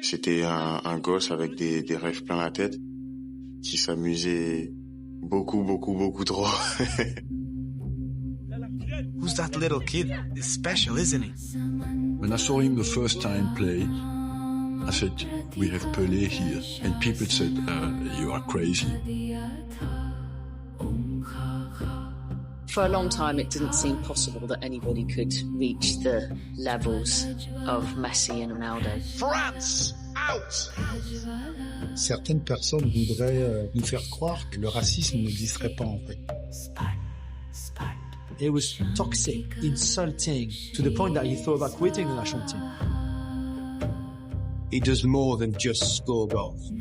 C'était un gosse avec des rêves plein la tête, qui s'amusait beaucoup trop. Who's that little kid? He's special, isn't he? When I saw him the first time play, I said, we have Pelé here. And people said, you are crazy. For a long time, it didn't seem possible that anybody could reach the levels of Messi and Ronaldo. France, out! Certaines personnes voudraient nous faire croire que le racisme n'existerait pas en fait. It was toxic, insulting, to the point that he thought about quitting the national team. He does more than just score goals.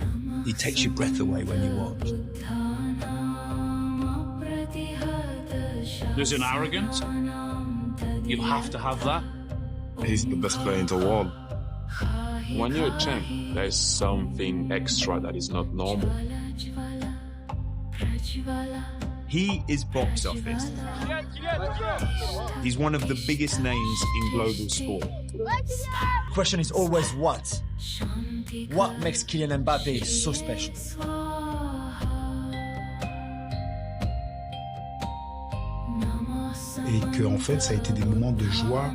He takes your breath away when you watch. There's an arrogance. You have to have that. He's the best player in the world. When you're a champ, there's something extra that is not normal. He is box office. He's one of the biggest names in global sport. The question is always what? What makes Kylian Mbappé so special? Et que en fait, ça a été des moments de joie.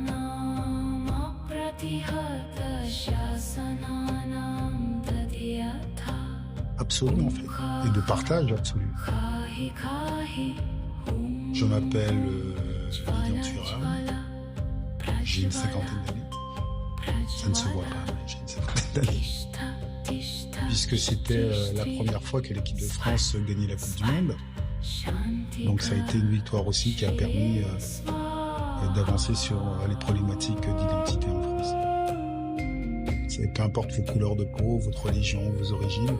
Absolu en fait, et de partage absolu. Je m'appelle Kylian Mbappé. J'ai une cinquantaine d'années. Ça ne se voit pas, mais j'ai une cinquantaine d'années. Puisque c'était la première fois que l'équipe de France gagnait la Coupe du Monde. Donc ça a été une victoire aussi qui a permis d'avancer sur les problématiques d'identité en France. Peu importe vos couleurs de peau, votre religion, vos origines.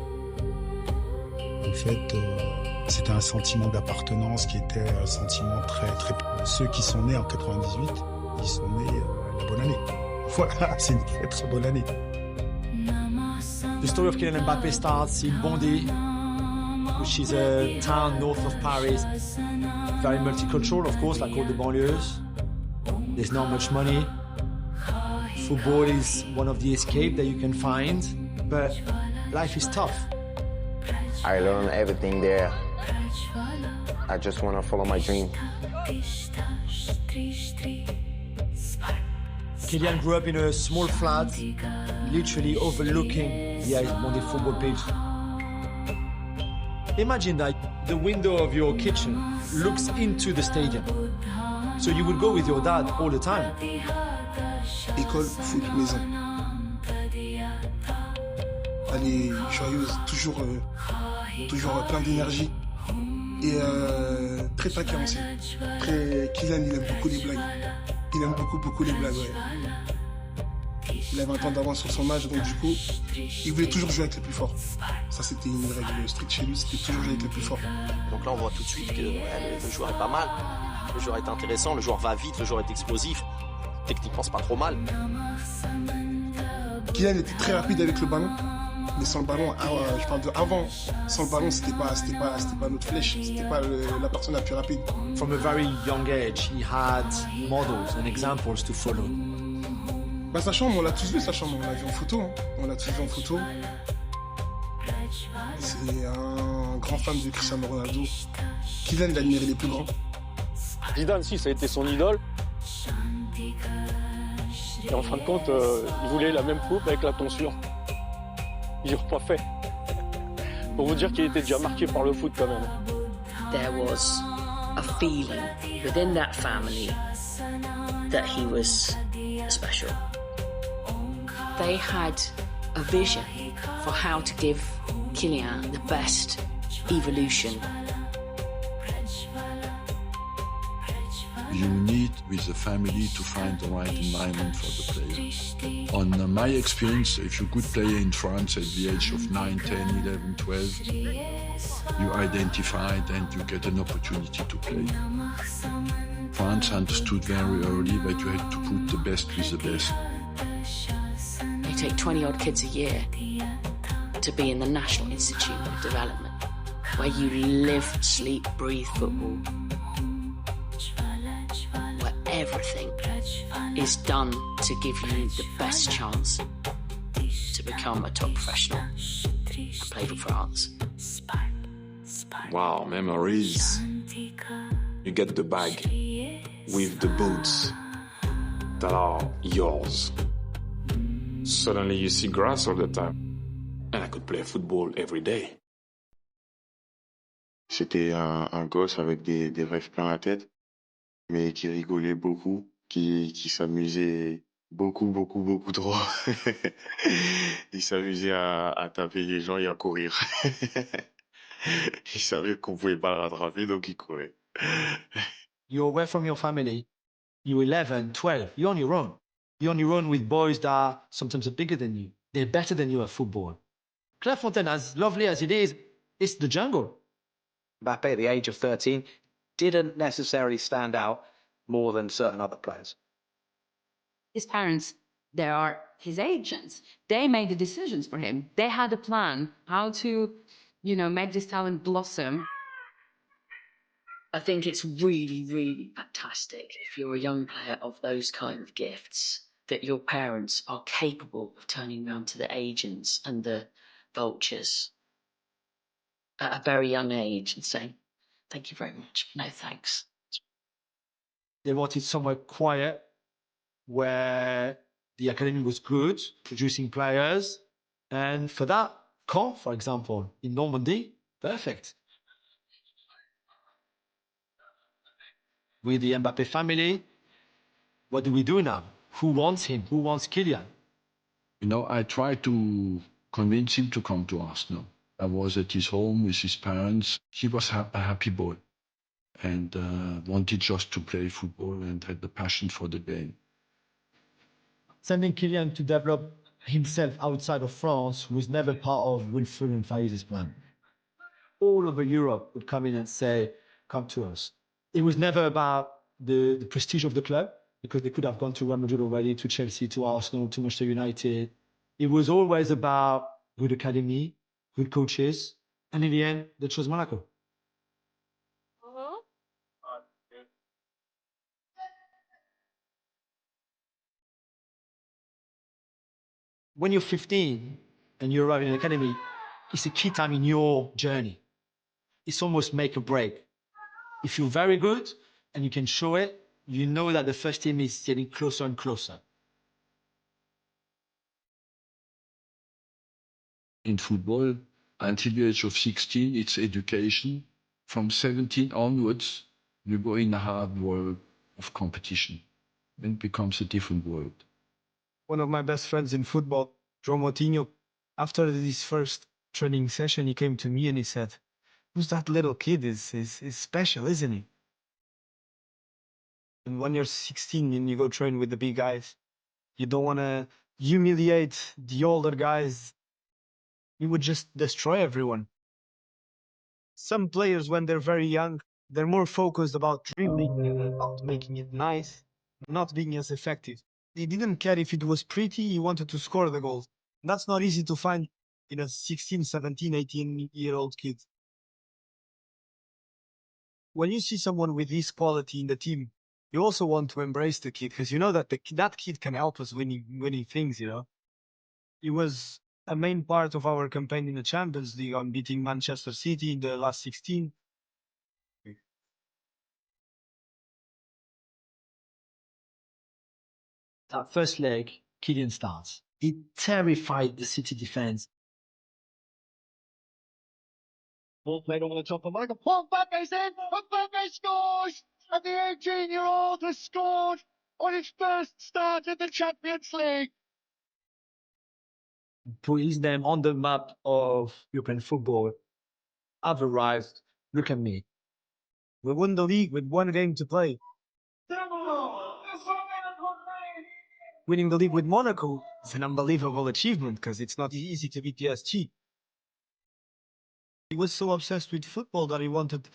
En fait, c'était un sentiment d'appartenance qui était un sentiment très... Ceux qui sont nés en 98, ils sont nés la bonne année. Voilà, c'est une très très bonne année. The story of Kylian Mbappé starts in Bondy, which is a town north of Paris. Very multicultural, of course, like all the banlieues. There's not much money. Football is one of the escape that you can find, but life is tough. I learned everything there. I just want to follow my dream. Kylian grew up in a small flat, literally overlooking the Monday football pitch. Imagine that the window of your kitchen looks into the stadium. So you would go with your dad all the time. École, foot, maison. Elle est joyeuse, toujours plein d'énergie et très taquin aussi. Kylian, il aime beaucoup les blagues. Il aime beaucoup les blagues, ouais. Il a 20 ans d'avance sur son âge, donc du coup, il voulait toujours jouer avec les plus forts. Ça, c'était une règle stricte chez lui, c'était toujours jouer avec les plus forts. Donc là, on voit tout de suite que le joueur est pas mal, le joueur est intéressant, le joueur va vite, le joueur est explosif. Techniquement, c'est pas trop mal. Kylian était très rapide avec le ballon, mais sans le ballon, je parle de avant, sans le ballon, c'était pas notre flèche, c'était pas la personne la plus rapide. From a very young age, he had models and examples to follow. Bah, sa chambre, on l'a tous vu, sa chambre, on l'a vu en photo, hein. On l'a tous vu en photo. C'est un grand fan de Cristiano Ronaldo. Kylian, il admirait les plus grands. Zidane, si, ça a été son idole. Et en fin de compte, il voulait la même coupe avec la tonsure. Ils n'ont pas fait. Pour vous dire qu'il était déjà marqué par le foot quand même. There was a feeling within that family that he was special. They had a vision for how to give Kylian the best evolution. You need, with the family, to find the right environment for the player. On my experience, if you're a good player in France at the age of 9, 10, 11, 12, you identified and you get an opportunity to play. France understood very early that you had to put the best with the best. They take 20-odd kids a year to be in the National Institute of Development, where you live, sleep, breathe football. Everything is done to give you the best chance. to become a top professional and play for France. Wow, memories. You get the bag with the boots that are yours. Suddenly you see grass all the time. And I could play football every day. C'était un gosse avec des rêves plein la tête, mais qui rigolait beaucoup, qui s'amusait beaucoup trop. Il s'amusait à taper les gens et à courir. Il savait qu'on pouvait pas le rattraper, donc il courait. You're away from your family. You're 11, 12. You're on your own. You're on your own with boys that sometimes are bigger than you. They're better than you at football. Clairefontaine, as lovely as it is, it's the jungle. Mbappé, at the age of 13, didn't necessarily stand out more than certain other players. His parents, they are his agents. They made the decisions for him. They had a plan how to, make this talent blossom. I think it's really fantastic if you're a young player of those kind of gifts, that your parents are capable of turning around to the agents and the vultures at a very young age and saying, thank you very much, no thanks. They wanted somewhere quiet where the academy was good, producing players. And for that, Caen, for example, in Normandy, perfect. With the Mbappé family, what do we do now? Who wants him? Who wants Kylian? I tried to convince him to come to Arsenal. I was at his home with his parents. He was a happy boy and wanted just to play football and had the passion for the game. Sending Kylian to develop himself outside of France was never part of Wilfried and Faiz's plan. All over Europe would come in and say, come to us. It was never about the prestige of the club, because they could have gone to Real Madrid already, to Chelsea, to Arsenal, to Manchester United. It was always about good academy, good coaches, and in the end, they chose Monaco. When you're 15 and you arrive in an academy, it's a key time in your journey. It's almost make or break. If you're very good and you can show it, you know that the first team is getting closer and closer. In football, until the age of 16, it's education. From 17 onwards, you go in a hard world of competition. Then it becomes a different world. One of my best friends in football, João Moutinho, after this first training session, he came to me and he said, who's that little kid? Is special, isn't he? And when you're 16 and you go train with the big guys, you don't want to humiliate the older guys. You would just destroy everyone. Some players, when they're very young, they're more focused about dribbling and about making it nice, not being as effective. He didn't care if it was pretty, he wanted to score the goals. That's not easy to find in a 16, 17, 18-year-old kid. When you see someone with this quality in the team, you also want to embrace the kid, because you know that that kid can help us winning things, It was a main part of our campaign in the Champions League on beating Manchester City in the last 16. That first leg, Kylian starts. It terrified the City defense. Ball played over the top of Michael. Mbappe's in! Mbappé scores! And the 18-year-old has scored on his first start in the Champions League. Puts them on the map of European football. I've arrived. Look at me. We won the league with one game to play. Winning the league with Monaco is an unbelievable achievement, because it's not easy to beat PSG. He was so obsessed with football that he wanted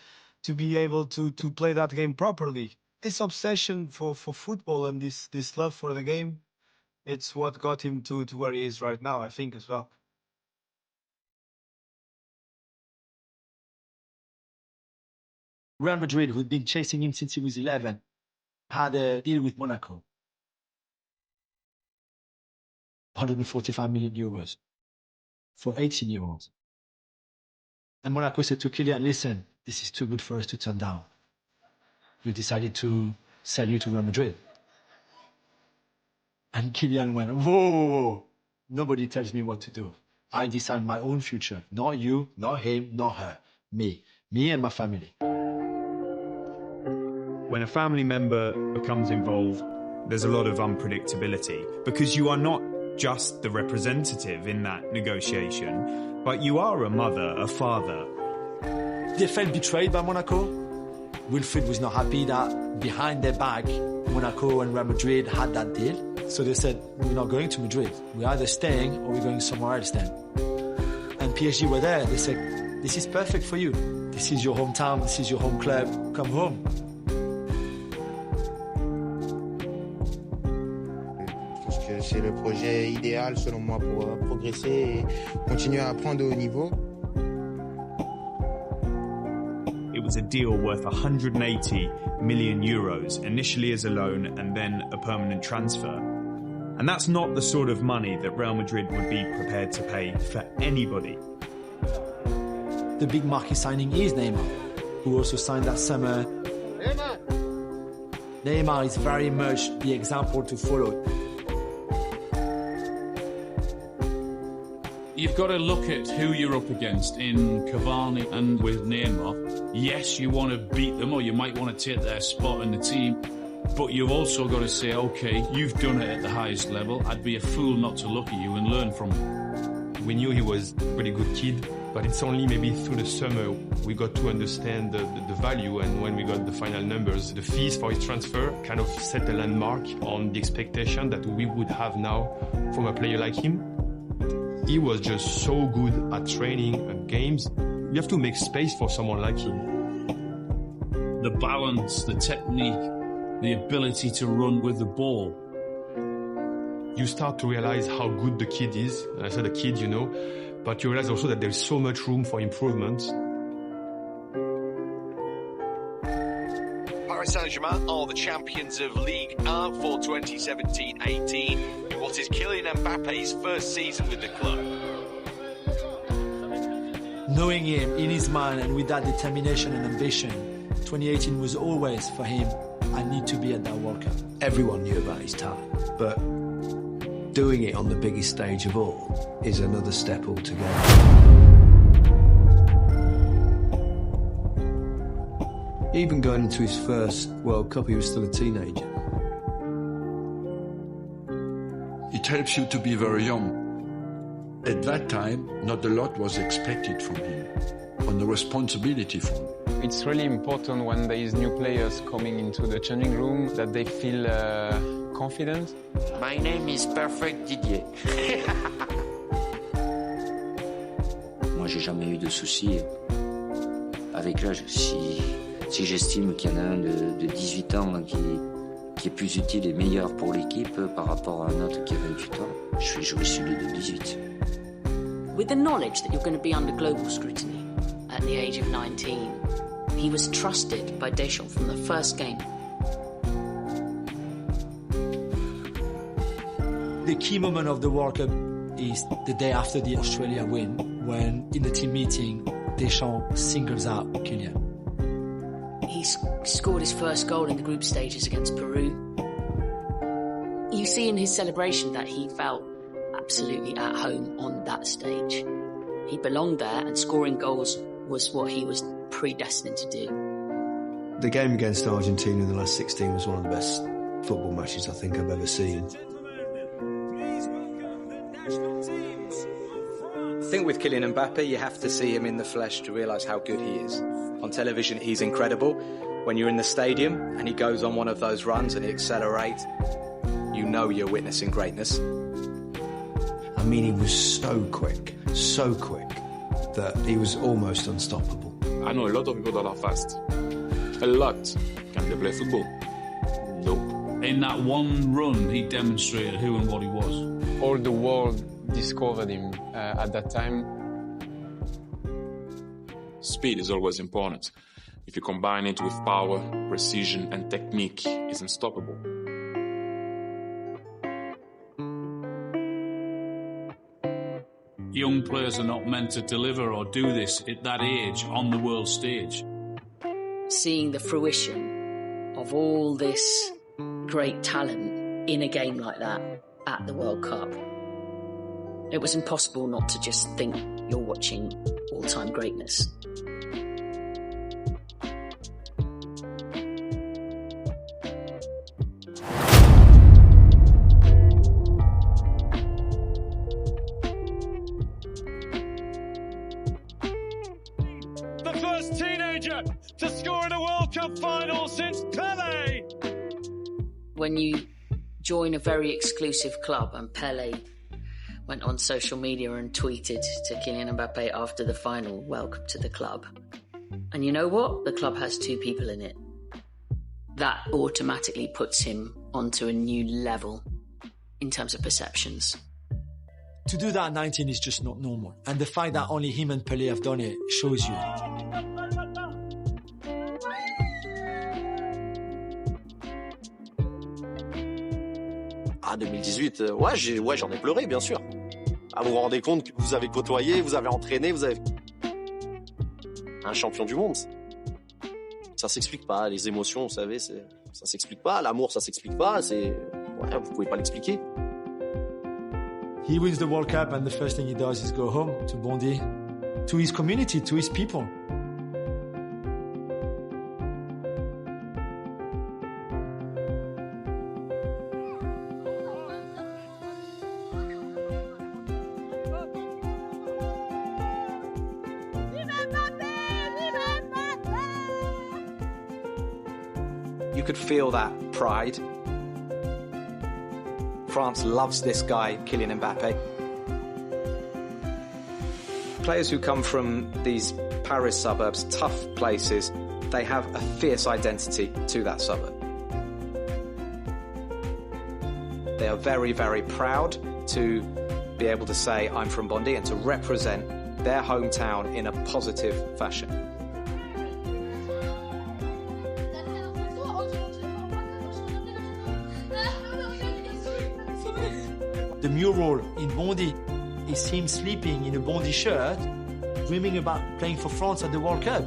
to be able to play that game properly. This obsession for football and this love for the game, it's what got him to where he is right now, I think, as well. Real Madrid, who'd been chasing him since he was 11, had a deal with Monaco. 145 million euros for 18-year-olds. And Monaco said to Kylian, listen, this is too good for us to turn down. We decided to sell you to Real Madrid. And Kylian went, whoa, nobody tells me what to do. I decide my own future. Not you, not him, not her. Me and my family. When a family member becomes involved, there's a lot of unpredictability because you are not just the representative in that negotiation, but you are a mother, a father. They felt betrayed by Monaco. Wilfried was not happy that behind their back, Monaco and Real Madrid had that deal. So they said, we're not going to Madrid. We're either staying or we're going somewhere else then. And PSG were there. They said, this is perfect for you. This is your hometown. This is your home club. Come home. Je pense que c'est le projet idéal selon moi pour progresser et continuer à apprendre au haut niveau. It was a deal worth 180 million euros, initially as a loan and then a permanent transfer. And that's not the sort of money that Real Madrid would be prepared to pay for anybody. The big marquee signing is Neymar, who also signed that summer. Neymar is very much the example to follow. You've got to look at who you're up against in Cavani and with Neymar. Yes, you want to beat them or you might want to take their spot in the team, but you've also got to say, okay, you've done it at the highest level. I'd be a fool not to look at you and learn from you. We knew he was a really good kid, but it's only maybe through the summer we got to understand the value, and when we got the final numbers, the fees for his transfer kind of set a landmark on the expectation that we would have now from a player like him. He was just so good at training and games. You have to make space for someone like him. The balance, the technique, the ability to run with the ball. You start to realize how good the kid is. And I said a kid, you know, but you realize also that there's so much room for improvement. Paris Saint-Germain are the champions of Ligue 1 for 2017-18 in what is Kylian Mbappe's first season with the club. Knowing him in his mind and with that determination and ambition, 2018 was always for him, I need to be at that World Cup. Everyone knew about his talent, but doing it on the biggest stage of all is another step altogether. Even going into his first World Cup, he was still a teenager. It helps you to be very young. At that time, not a lot was expected from him, on the responsibility from him. It's really important when there is new players coming into the changing room that they feel confident. My name is Perfect Didier. Moi, j'ai jamais eu de soucis avec l'âge. Si j'estime qu'il y en a un de 18 ans qui est plus utile et meilleur pour l'équipe par rapport à un autre qui a 28 ans, je vais jouer celui de 18. With the knowledge that you're going to be under global scrutiny at the age of 19, he was trusted by Deschamps from the first game. The key moment of the World Cup is the day after the Australia win, when in the team meeting, Deschamps singles out Kylian. He scored his first goal in the group stages against Peru. You see in his celebration that he felt absolutely at home on that stage. He belonged there, and scoring goals was what he was predestined to do. The game against Argentina in the last 16 was one of the best football matches I think I've ever seen. I think with Kylian Mbappé, you have to see him in the flesh to realise how good he is. On television, he's incredible. When you're in the stadium and he goes on one of those runs and he accelerates, you know you're witnessing greatness. I mean, he was so quick, that he was almost unstoppable. I know a lot of people that are fast. A lot. Can they play football? Nope. In that one run, he demonstrated who and what he was. All the world discovered him at that time. Speed is always important. If you combine it with power, precision, and technique, it's unstoppable. Young players are not meant to deliver or do this at that age on the world stage. Seeing the fruition of all this great talent in a game like that at the World Cup, it was impossible not to just think you're watching all-time greatness. The first teenager to score in a World Cup final since Pelé. When you join a very exclusive club, and Pelé went on social media and tweeted to Kylian Mbappé after the final, "Welcome to the club." And you know what? The club has two people in it. That automatically puts him onto a new level in terms of perceptions. To do that at 19 is just not normal. And the fact that only him and Pelé have done it shows you. Ah, 2018, ouais, j'en ai pleuré, bien sûr. Ah, vous vous rendez compte que vous avez côtoyé, vous avez entraîné, vous avez... Un champion du monde. Ça s'explique pas, les émotions, vous savez, ça s'explique pas. L'amour, ça s'explique pas, ouais, vous pouvez pas l'expliquer. He wins the World Cup and the first thing he does is go home to Bondy, to his community, to his people. You could feel that pride. France loves this guy, Kylian Mbappé. Players who come from these Paris suburbs, tough places, they have a fierce identity to that suburb. They are very, very proud to be able to say, I'm from Bondy, and to represent their hometown in a positive fashion. The mural in Bondy is him sleeping in a Bondy shirt, dreaming about playing for France at the World Cup.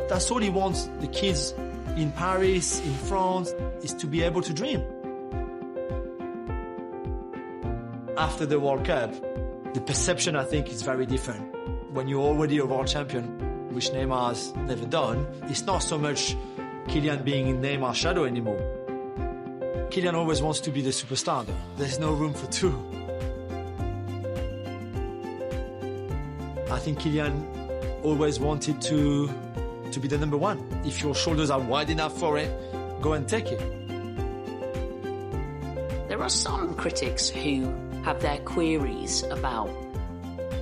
That's all he wants the kids in Paris, in France, is to be able to dream. After the World Cup, the perception, I think, is very different. When you're already a world champion, which Neymar has never done, it's not so much Kylian being in Neymar's shadow anymore. Kylian always wants to be the superstar, though. There's no room for two. I think Kylian always wanted to be the number one. If your shoulders are wide enough for it, go and take it. There are some critics who have their queries about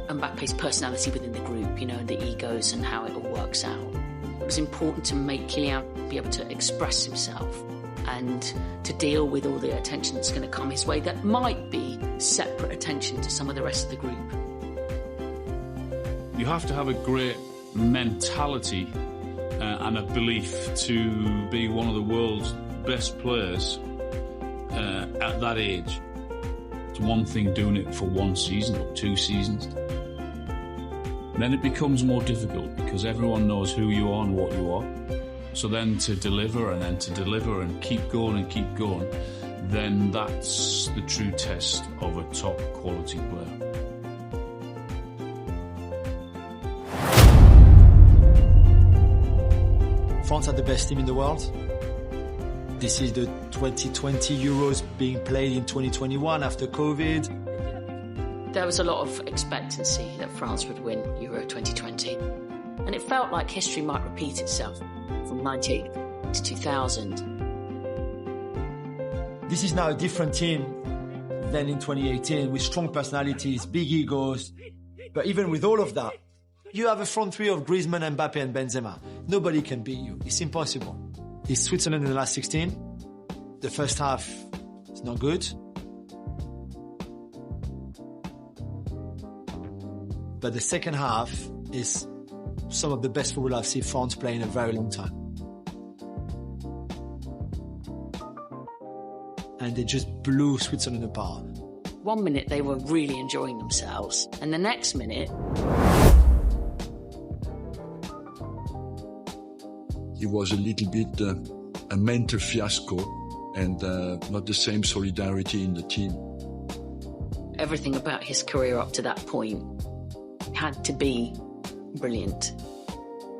Mbappe's personality within the group, you know, the egos and how it all works out. It was important to make Kylian be able to express himself and to deal with all the attention that's going to come his way that might be separate attention to some of the rest of the group. You have to have a great mentality and a belief to be one of the world's best players at that age. It's one thing doing it for one season or 2 seasons. Then it becomes more difficult because everyone knows who you are and what you are. So then to deliver and keep going, then that's the true test of a top quality player. France are the best team in the world. This is the 2020 Euros being played in 2021 after COVID. There was a lot of expectancy that France would win Euro 2020. And it felt like history might repeat itself from 98 to 2000. This is now a different team than in 2018 with strong personalities, big egos. But even with all of that, you have a front three of Griezmann, Mbappé and Benzema. Nobody can beat you. It's impossible. It's Switzerland in the last 16. The first half is not good. But the second half is some of the best football I've seen France play in a very long time. And they just blew Switzerland apart. One minute they were really enjoying themselves, and the next minute... He was a little bit a mental fiasco and not the same solidarity in the team. Everything about his career up to that point had to be brilliant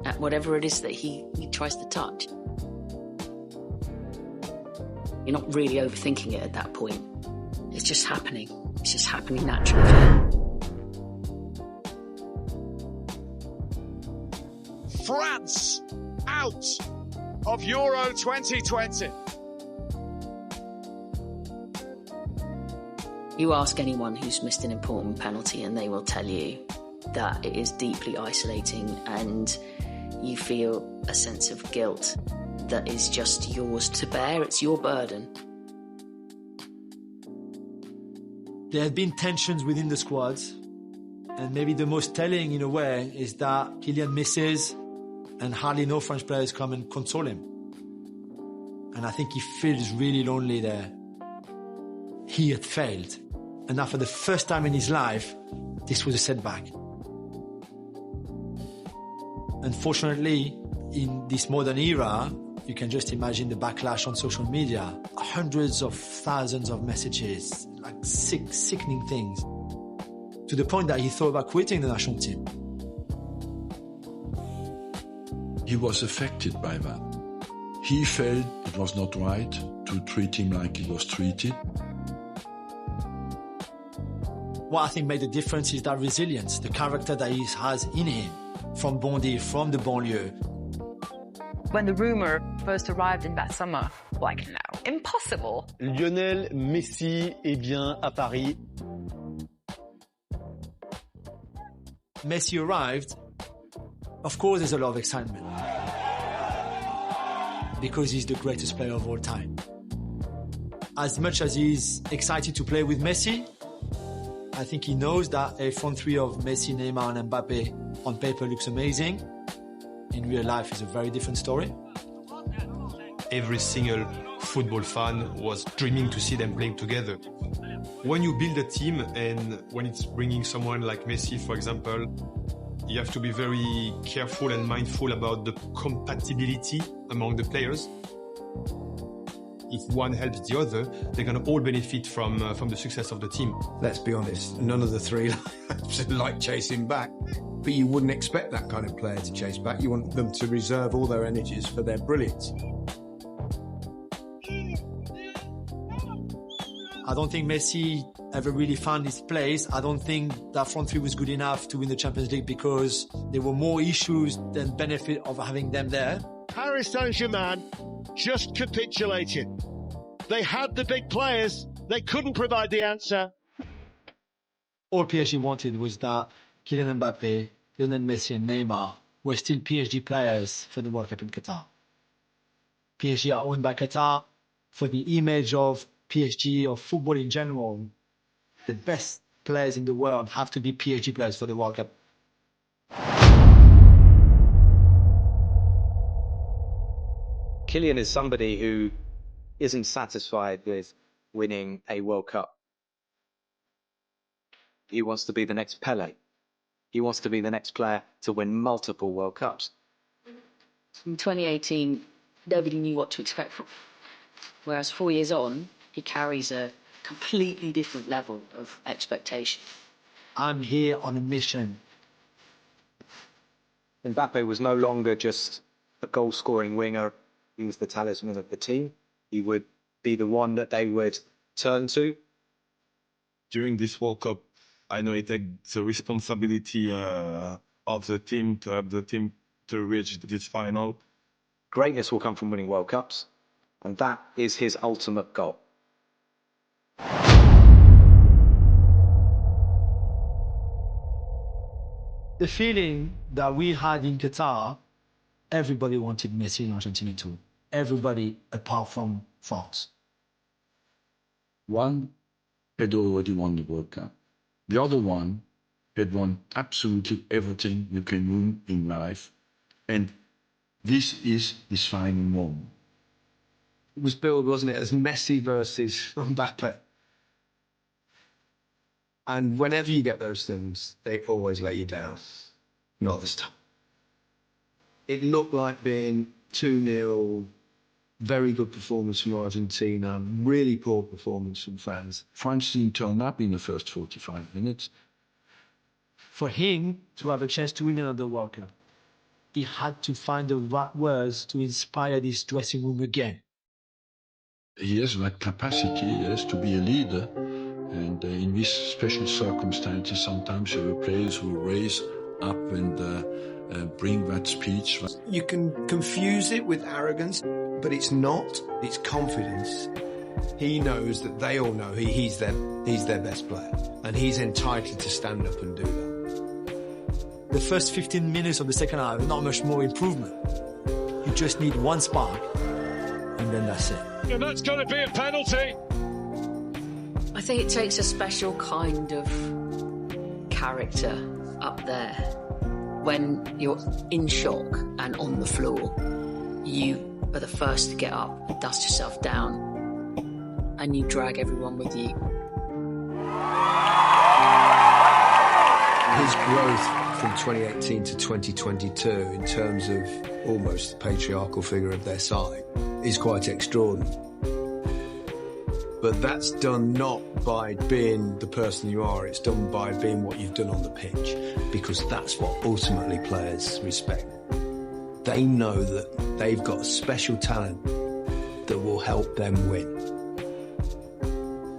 at whatever it is that he tries to touch. You're not really overthinking it at that point. It's just happening. It's just happening naturally. France out of Euro 2020. You ask anyone who's missed an important penalty and they will tell you that it is deeply isolating and you feel a sense of guilt that is just yours to bear. It's your burden. There have been tensions within the squads, and maybe the most telling in a way is that Kylian misses and hardly no French players come and console him. And I think he feels really lonely there. He had failed. And now for the first time in his life, this was a setback. Unfortunately, in this modern era, you can just imagine the backlash on social media. Hundreds of thousands of messages, like sickening things, to the point that he thought about quitting the national team. He was affected by that. He felt it was not right to treat him like he was treated. What I think made the difference is that resilience, the character that he has in him, from Bondy, from the banlieue. When the rumor first arrived in that summer, like, no, impossible. Lionel Messi est bien à Paris. Messi arrived, of course there's a lot of excitement. Because he's the greatest player of all time. As much as he's excited to play with Messi, I think he knows that a front three of Messi, Neymar and Mbappé on paper looks amazing. In real life, it's a very different story. Every single football fan was dreaming to see them playing together. When you build a team and when it's bringing someone like Messi, for example, you have to be very careful and mindful about the compatibility among the players. If one helps the other, they're going to all benefit from the success of the team. Let's be honest, none of the three like chasing back. But you wouldn't expect that kind of player to chase back. You want them to reserve all their energies for their brilliance. I don't think Messi ever really found his place. I don't think that front three was good enough to win the Champions League because there were more issues than benefit of having them there. Paris Saint-Germain just capitulated. They had the big players. They couldn't provide the answer. All PSG wanted was that Kylian Mbappé, Lionel Messi and Neymar were still PSG players for the World Cup in Qatar. PSG are owned by Qatar. For the image of PSG or football in general, the best players in the world have to be PSG players for the World Cup. Kylian is somebody who isn't satisfied with winning a World Cup. He wants to be the next Pele. He wants to be the next player to win multiple World Cups. In 2018, nobody knew what to expect from him. Whereas 4 years on, he carries a completely different level of expectation. I'm here on a mission. Mbappé was no longer just a goal-scoring winger. He was the talisman of the team. He would be the one that they would turn to. During this World Cup, I know it takes the responsibility of the team to have the team to reach this final. Greatness will come from winning World Cups, and that is his ultimate goal. The feeling that we had in Qatar, everybody wanted Messi in Argentina too. Everybody apart from France. One had already won the World Cup. The other one had won absolutely everything you can win in life. And this is his final moment. It was billed, wasn't it, as Messi versus Mbappé. And whenever you get those things, they always let you down. Not this time. It looked like being 2-0, very good performance from Argentina, really poor performance from France. France didn't turn up in the first 45 minutes. For him to have a chance to win another World Cup, he had to find the right words to inspire this dressing room again. He has that capacity, yes, to be a leader. And in these special circumstances, sometimes you have players who raise up and bring that speech. You can confuse it with arrogance, but it's not. It's confidence. He knows that they all know he's their best player, and he's entitled to stand up and do that. The first 15 minutes of the second half, not much more improvement. You just need one spark, and then that's it. And that's going to be a penalty. I think it takes a special kind of character up there. When you're in shock and on the floor, you are the first to get up, dust yourself down, and you drag everyone with you. His growth from 2018 to 2022 in terms of almost the patriarchal figure of their side is quite extraordinary. But that's done not by being the person you are, it's done by being what you've done on the pitch, because that's what ultimately players respect. They know that they've got special talent that will help them win.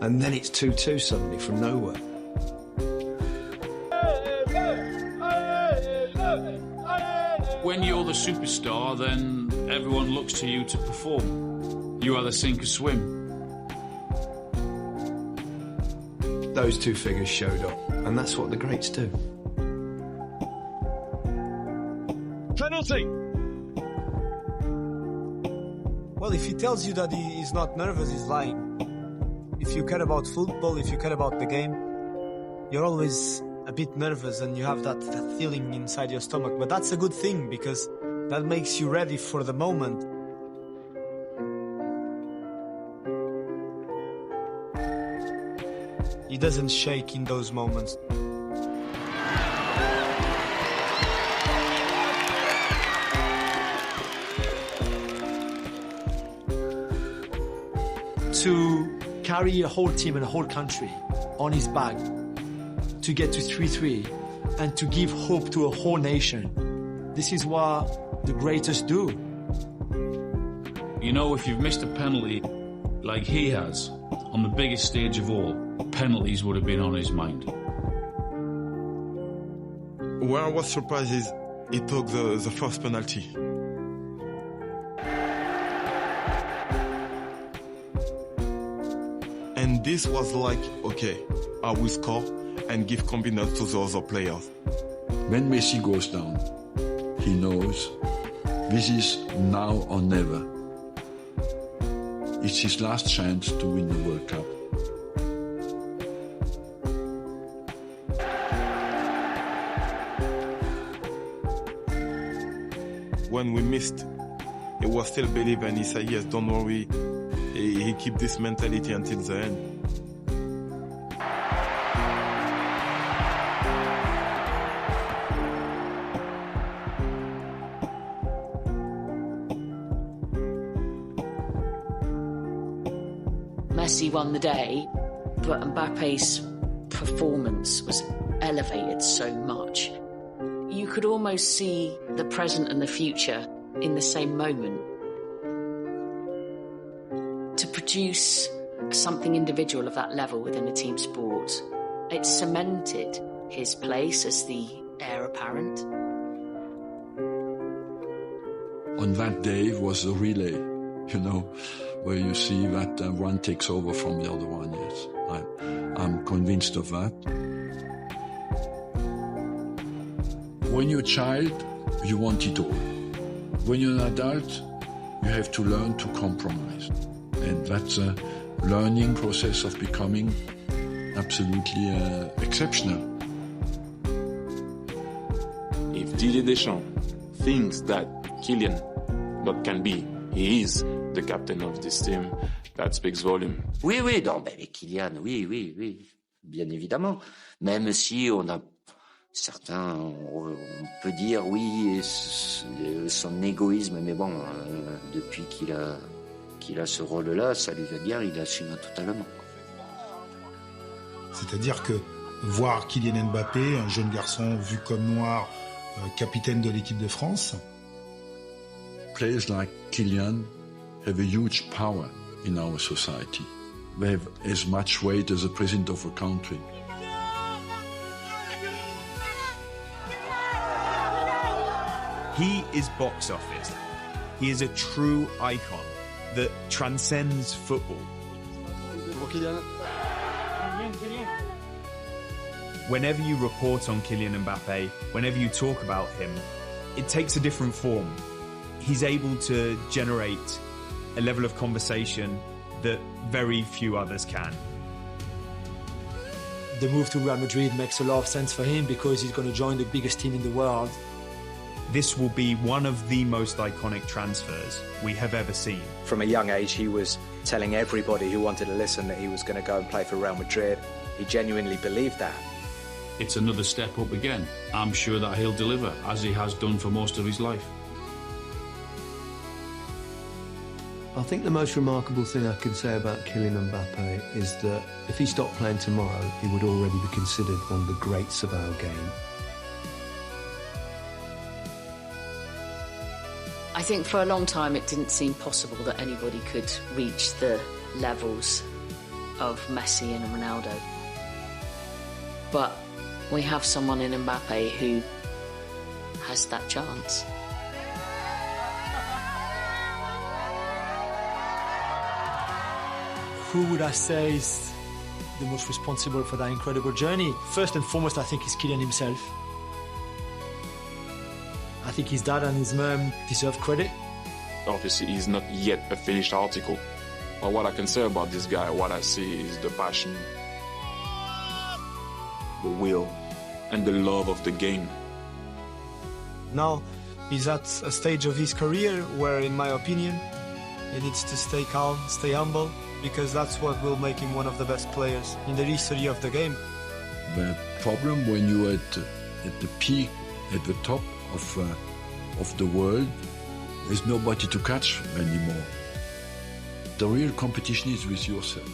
And then it's 2-2 suddenly from nowhere. When you're the superstar, then everyone looks to you to perform. You either sink or swim. Those two figures showed up, and that's what the greats do. Penalty! Well, if he tells you that he's not nervous, he's lying. If you care about football, if you care about the game, you're always a bit nervous and you have that feeling inside your stomach. But that's a good thing, because that makes you ready for the moment. He doesn't shake in those moments. To carry a whole team and a whole country on his back, to get to 3-3, and to give hope to a whole nation. This is what the greatest do. You know, if you've missed a penalty like he has, on the biggest stage of all, penalties would have been on his mind. Where I was surprised is he took the first penalty. And this was like, okay, I will score and give confidence to the other players. When Messi goes down, he knows this is now or never. It's his last chance to win the World Cup. When we missed, he was still believing, and he said, yes, don't worry. He keep this mentality until the end. Messi won the day, but Mbappe's performance was elevated so much. You could almost see the present and the future in the same moment. To produce something individual of that level within a team sport, it cemented his place as the heir apparent. On that day was a relay, where you see that one takes over from the other one, yes. I'm convinced of that. When you're a child, you want it all. When you're an adult, you have to learn to compromise. And that's a learning process of becoming absolutely exceptional. If Didier Deschamps thinks that Kylian can be, he is the captain of this team, that speaks volume. Oui, non, mais Kylian, oui. bien évidemment. Même si certains, on peut dire oui, son égoïsme, mais bon, depuis qu'il a ce rôle-là, ça lui veut dire il assume totalement. C'est-à-dire que voir Kylian Mbappé, un jeune garçon vu comme noir, capitaine de l'équipe de France. Players like Kylian have a huge power in our society. They have as much weight as the president of a country. He is box office. He is a true icon that transcends football. Whenever you report on Kylian Mbappé, whenever you talk about him, it takes a different form. He's able to generate a level of conversation that very few others can. The move to Real Madrid makes a lot of sense for him because he's going to join the biggest team in the world. This will be one of the most iconic transfers we have ever seen. From a young age, he was telling everybody who wanted to listen that he was going to go and play for Real Madrid. He genuinely believed that. It's another step up again. I'm sure that he'll deliver, as he has done for most of his life. I think the most remarkable thing I can say about Kylian Mbappé is that if he stopped playing tomorrow, he would already be considered one of the greats of our game. I think for a long time it didn't seem possible that anybody could reach the levels of Messi and Ronaldo. But we have someone in Mbappé who has that chance. Who would I say is the most responsible for that incredible journey? First and foremost, I think it's Kylian himself. I think his dad and his mum deserve credit. Obviously, he's not yet a finished article. But what I can say about this guy, what I see is the passion, the will, and the love of the game. Now, he's at a stage of his career where, in my opinion, he needs to stay calm, stay humble, because that's what will make him one of the best players in the history of the game. The problem when you're at the peak, at the top of the world, there's nobody to catch anymore. The real competition is with yourself.